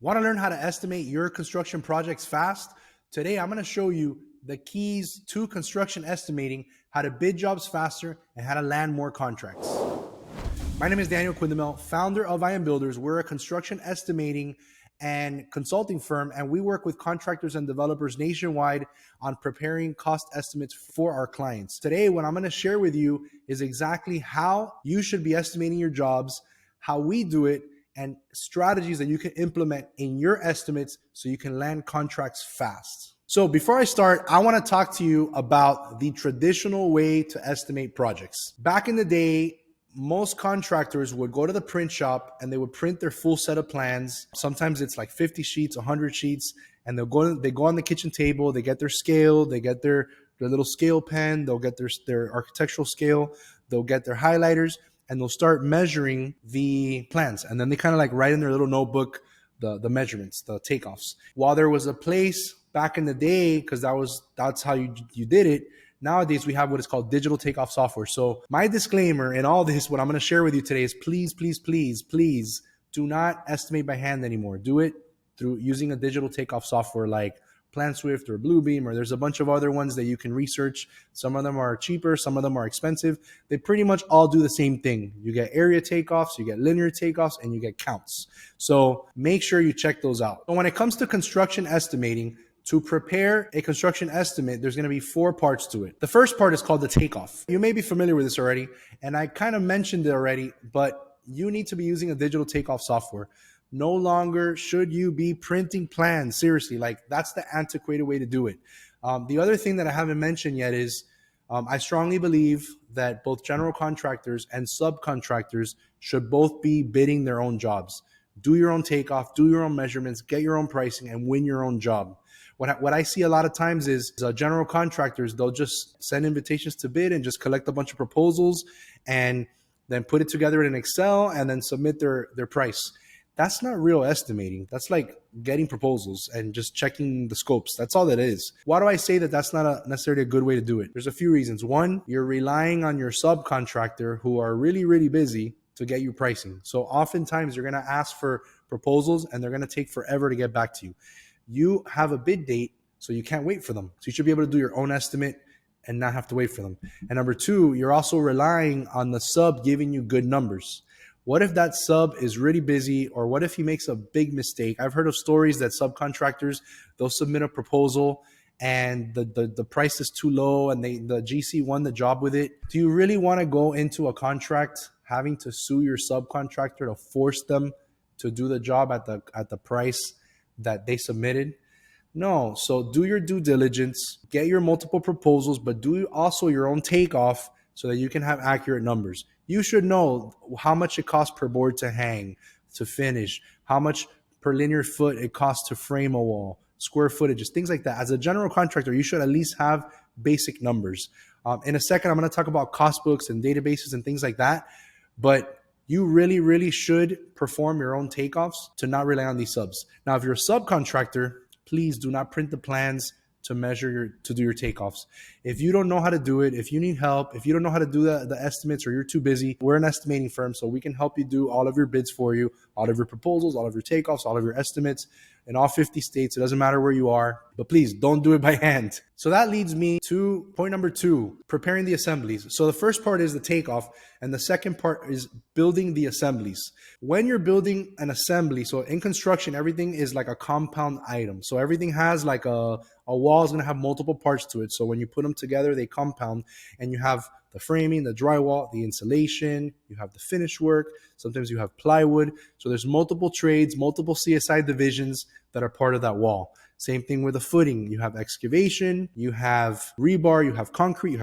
Want to learn how to estimate your construction projects fast? Today, I'm going to show you the keys to construction estimating, how to bid jobs faster, and how to land more contracts. My name is Daniel Quindemil, founder of I Am Builders. We're a construction estimating and consulting firm, and we work with contractors and developers nationwide on preparing cost estimates for our clients. Today, what I'm going to share with you is exactly how you should be estimating your jobs, how we do it, and strategies that you can implement in your estimates so you can land contracts fast. So before I start, I want to talk to you about the traditional way to estimate projects. Back in the day, most contractors would go to the print shop and they would print their full set of plans. Sometimes it's like 50 sheets, 100 sheets, and they go on the kitchen table, they get their scale, they get their little scale pen, they'll get their architectural scale, they'll get their highlighters, and they'll start measuring the plans. And then they kind of like write in their little notebook the measurements, the takeoffs. While there was a place back in the day, because that's how you did it, nowadays we have what is called digital takeoff software. So my disclaimer in all this, what I'm going to share with you today is please do not estimate by hand anymore. Do it through using a digital takeoff software like PlanSwift or Bluebeam, or there's a bunch of other ones that you can research. Some of them are cheaper, some of them are expensive. They pretty much all do the same thing. You get area takeoffs, you get linear takeoffs, and you get counts. So make sure you check those out. So when it comes to construction estimating, to prepare a construction estimate, there's going to be 4 parts to it. The first part is called the takeoff. You may be familiar with this already, and I kind of mentioned it already, but you need to be using a digital takeoff software. No longer should you be printing plans. Seriously, like that's the antiquated way to do it. The other thing that I haven't mentioned yet is I strongly believe that both general contractors and subcontractors should both be bidding their own jobs. Do your own takeoff, do your own measurements, get your own pricing, and win your own job. What I see a lot of times is general contractors, they'll just send invitations to bid and just collect a bunch of proposals and then put it together in Excel and then submit their price. That's not real estimating. That's like getting proposals and just checking the scopes. That's all that is. Why do I say that that's not necessarily a good way to do it? There's a few reasons. One, you're relying on your subcontractor who are really busy to get you pricing. So oftentimes you're going to ask for proposals and they're going to take forever to get back to you. You have a bid date, so you can't wait for them. So you should be able to do your own estimate and not have to wait for them. And number 2, you're also relying on the sub giving you good numbers. What if that sub is really busy, or what if he makes a big mistake? I've heard of stories that subcontractors, they'll submit a proposal and the price is too low and the GC won the job with it. Do you really want to go into a contract having to sue your subcontractor to force them to do the job at the price that they submitted? No. So do your due diligence, get your multiple proposals, but do also your own takeoff so that you can have accurate numbers. You should know how much it costs per board to hang, to finish, how much per linear foot it costs to frame a wall, square footages, things like that. As a general contractor, you should at least have basic numbers. In a second, I'm going to talk about cost books and databases and things like that, but you really should perform your own takeoffs to not rely on these subs. Now, if you're a subcontractor, please do not print the plans to do your takeoffs. If you don't know how to do it, if you need help, if you don't know how to do the estimates or you're too busy, we're an estimating firm, so we can help you do all of your bids for you, all of your proposals, all of your takeoffs, all of your estimates in all 50 states. It doesn't matter where you are, but please don't do it by hand. So that leads me to point number 2, preparing the assemblies. So the first part is the takeoff, and the second part is building the assemblies. When you're building an assembly, so in construction, everything is like a compound item. So everything has like a wall is going to have multiple parts to it. So when you put them together, they compound, and you have the framing, the drywall, the insulation, you have the finish work. Sometimes you have plywood. So there's multiple trades, multiple CSI divisions that are part of that wall. Same thing with the footing. You have excavation, you have rebar, you have concrete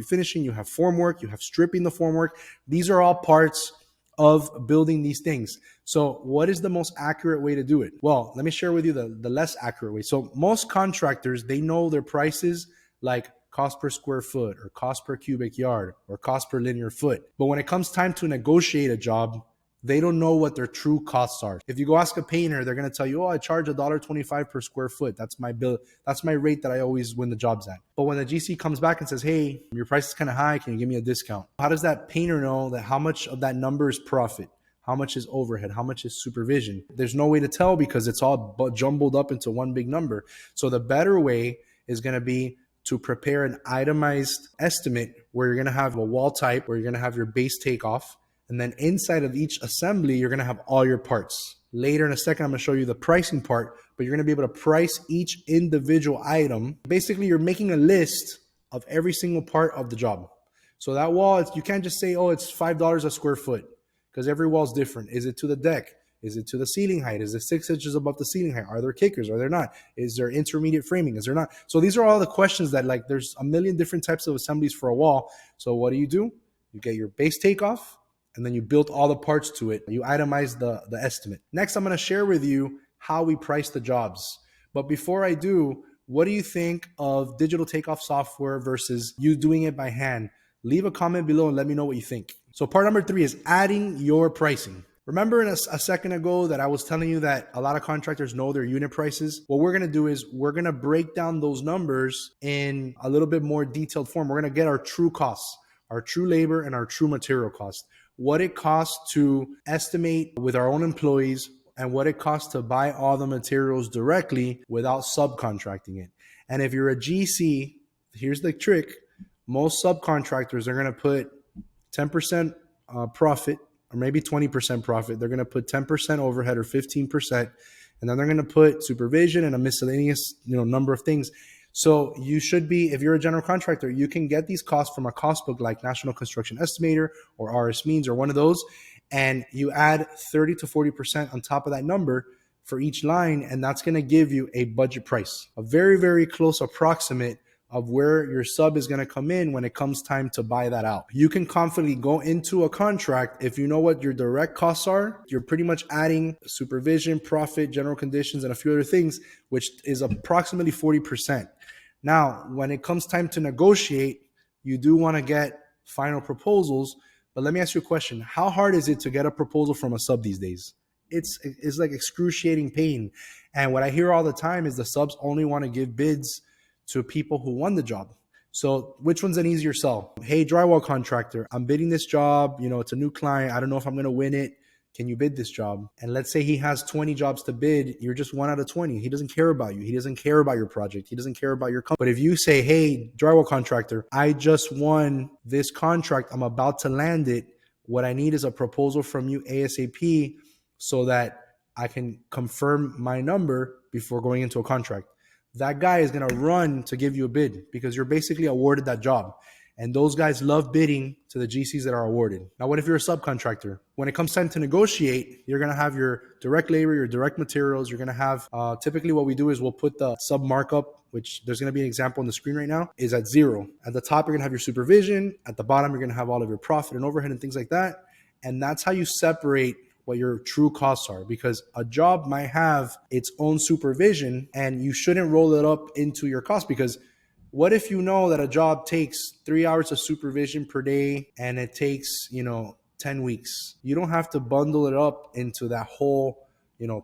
finishing, you have formwork, you have stripping the formwork. These are all parts of building these things. So what is the most accurate way to do it? Well, let me share with you the less accurate way. So most contractors, they know their prices like cost per square foot or cost per cubic yard or cost per linear foot. But when it comes time to negotiate a job, they don't know what their true costs are. If you go ask a painter, they're going to tell you, oh, I charge $1.25 per square foot. That's my bill. That's my rate that I always win the jobs at. But when the GC comes back and says, hey, your price is kind of high, can you give me a discount? How does that painter know that how much of that number is profit? How much is overhead? How much is supervision? There's no way to tell because it's all jumbled up into one big number. So the better way is going to be to prepare an itemized estimate where you're going to have a wall type, where you're going to have your base takeoff. And then inside of each assembly, you're going to have all your parts. Later in a second, I'm going to show you the pricing part, but you're going to be able to price each individual item. Basically, you're making a list of every single part of the job. So that wall, you can't just say, oh, it's $5 a square foot, because every wall is different. Is it to the deck? Is it to the ceiling height? Is it 6 inches above the ceiling height? Are there kickers? Are there not? Is there intermediate framing? Is there not? So these are all the questions that, like, there's a million different types of assemblies for a wall. So what do? You get your base takeoff, and then you build all the parts to it. You itemize the estimate. Next, I'm going to share with you how we price the jobs. But before I do, what do you think of digital takeoff software versus you doing it by hand? Leave a comment below and let me know what you think. So part number 3 is adding your pricing. Remember a second ago that I was telling you that a lot of contractors know their unit prices? What we're going to do is we're going to break down those numbers in a little bit more detailed form. We're going to get our true costs, our true labor, and our true material cost. What it costs to estimate with our own employees and what it costs to buy all the materials directly without subcontracting it. And if you're a GC, here's the trick. Most subcontractors are going to put 10% profit or maybe 20% profit. They're going to put 10% overhead or 15%. And then they're going to put supervision and a miscellaneous number of things. So you should be, if you're a general contractor, you can get these costs from a cost book like National Construction Estimator or RSMeans or one of those. And you add 30 to 40% on top of that number for each line. And that's going to give you a budget price, a very, very close approximate of where your sub is going to come in when it comes time to buy that out. You can confidently go into a contract if you know what your direct costs are. You're pretty much adding supervision, profit, general conditions, and a few other things, which is approximately 40%. Now, when it comes time to negotiate, you do want to get final proposals. But let me ask you a question. How hard is it to get a proposal from a sub these days? It's like excruciating pain. And what I hear all the time is the subs only want to give bids to people who won the job. So which one's an easier sell? Hey, drywall contractor, I'm bidding this job. It's a new client. I don't know if I'm going to win it. Can you bid this job? And let's say he has 20 jobs to bid. You're just 1 out of 20. He doesn't care about you. He doesn't care about your project. He doesn't care about your company. But if you say, hey, drywall contractor, I just won this contract. I'm about to land it. What I need is a proposal from you ASAP so that I can confirm my number before going into a contract. That guy is going to run to give you a bid because you're basically awarded that job. And those guys love bidding to the GCs that are awarded. Now, what if you're a subcontractor? When it comes time to negotiate, you're going to have your direct labor, your direct materials. You're going to have, typically what we do is we'll put the sub markup, which there's going to be an example on the screen right now, is at 0. At the top, you're going to have your supervision. At the bottom, you're going to have all of your profit and overhead and things like that. And that's how you separate what your true costs are, because a job might have its own supervision and you shouldn't roll it up into your cost. Because what if you know that a job takes 3 hours of supervision per day and it takes 10 weeks? You don't have to bundle it up into that whole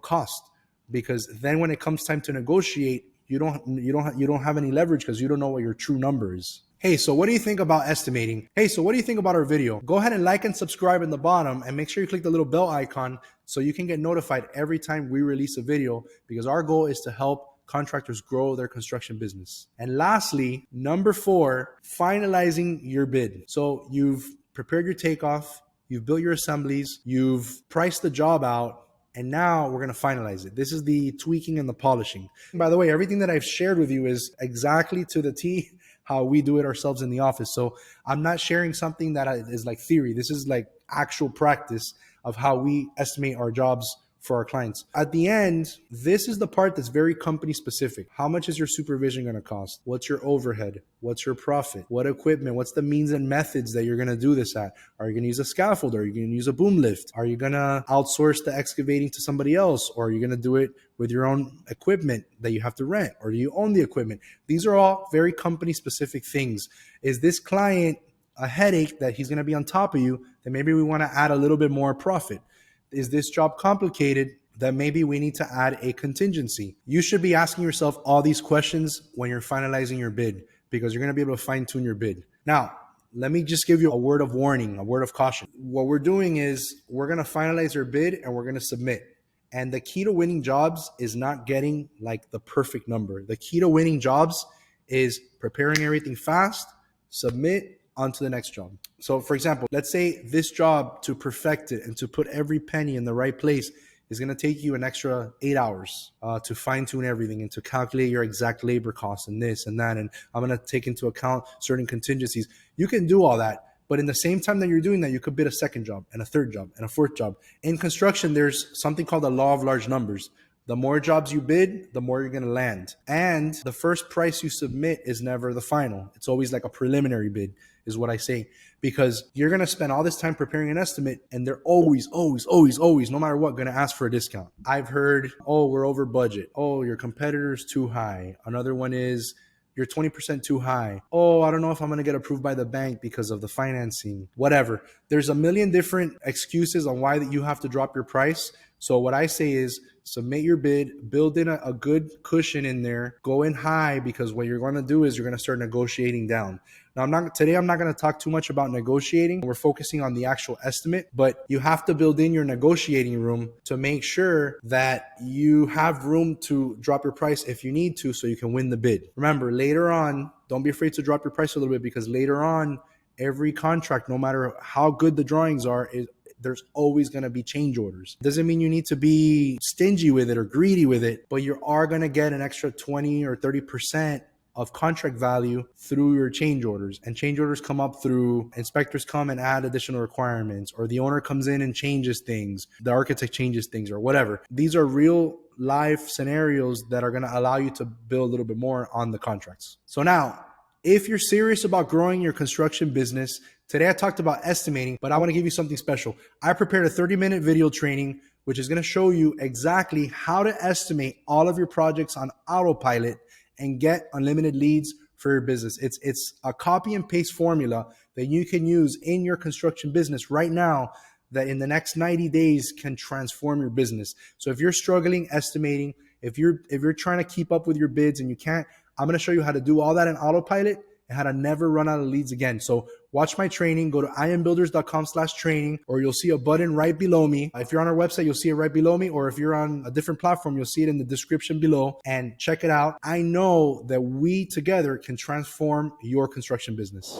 cost, because then when it comes time to negotiate, you don't have any leverage because you don't know what your true number is. Hey, so what do you think about estimating? Hey, so what do you think about our video? Go ahead and like and subscribe in the bottom, and make sure you click the little bell icon so you can get notified every time we release a video, because our goal is to help contractors grow their construction business. And lastly, number 4, finalizing your bid. So you've prepared your takeoff, you've built your assemblies, you've priced the job out, and now we're going to finalize it. This is the tweaking and the polishing. And by the way, everything that I've shared with you is exactly to the T how we do it ourselves in the office. So I'm not sharing something that is like theory. This is like actual practice of how we estimate our jobs for our clients. At the end, this is the part that's very company specific. How much is your supervision going to cost? What's your overhead? What's your profit? What equipment? What's the means and methods that you're going to do this at? Are you going to use a scaffold? Are you going to use a boom lift? Are you going to outsource the excavating to somebody else? Or are you going to do it with your own equipment that you have to rent? Or do you own the equipment? These are all very company specific things. Is this client a headache that he's going to be on top of you? Then maybe we want to add a little bit more profit. Is this job complicated that maybe we need to add a contingency? You should be asking yourself all these questions when you're finalizing your bid, because you're going to be able to fine tune your bid. Now, let me just give you a word of warning, a word of caution. What we're doing is we're going to finalize our bid and we're going to submit. And the key to winning jobs is not getting like the perfect number. The key to winning jobs is preparing everything fast, submit, on to the next job. So for example, let's say this job, to perfect it and to put every penny in the right place, is going to take you an extra 8 hours to fine tune everything and to calculate your exact labor costs and this and that. And I'm going to take into account certain contingencies. You can do all that. But in the same time that you're doing that, you could bid a second job and a third job and a fourth job. In construction, there's something called the law of large numbers. The more jobs you bid, the more you're going to land. And the first price you submit is never the final. It's always like a preliminary bid is what I say, because you're going to spend all this time preparing an estimate and they're always, no matter what, going to ask for a discount. I've heard, oh, we're over budget. Oh, your competitor's too high. Another one is, you're 20% too high. Oh, I don't know if I'm going to get approved by the bank because of the financing, whatever. There's a million different excuses on why that you have to drop your price. So what I say is submit your bid, build in a good cushion in there, go in high, because what you're going to do is you're going to start negotiating down. Now, today I'm not going to talk too much about negotiating. We're focusing on the actual estimate, but you have to build in your negotiating room to make sure that you have room to drop your price if you need to, so you can win the bid. Remember, later on, don't be afraid to drop your price a little bit, because later on, every contract, no matter how good the drawings are, there's always going to be change orders. Doesn't mean you need to be stingy with it or greedy with it, but you are going to get an extra 20 or 30% of contract value through your change orders. And change orders come up through inspectors come and add additional requirements, or the owner comes in and changes things, the architect changes things, or whatever. These are real life scenarios that are going to allow you to build a little bit more on the contracts. So now, if you're serious about growing your construction business, today I talked about estimating, but I want to give you something special. I prepared a 30-minute video training, which is going to show you exactly how to estimate all of your projects on autopilot and get unlimited leads for your business. It's a copy and paste formula that you can use in your construction business right now that in the next 90 days can transform your business. So if you're struggling estimating, if you're trying to keep up with your bids and you can't, I'm going to show you how to do all that in autopilot and how to never run out of leads again. So watch my training, go to imbuilders.com/training, or you'll see a button right below me. If you're on our website, you'll see it right below me, or if you're on a different platform, you'll see it in the description below, and check it out. I know that we together can transform your construction business.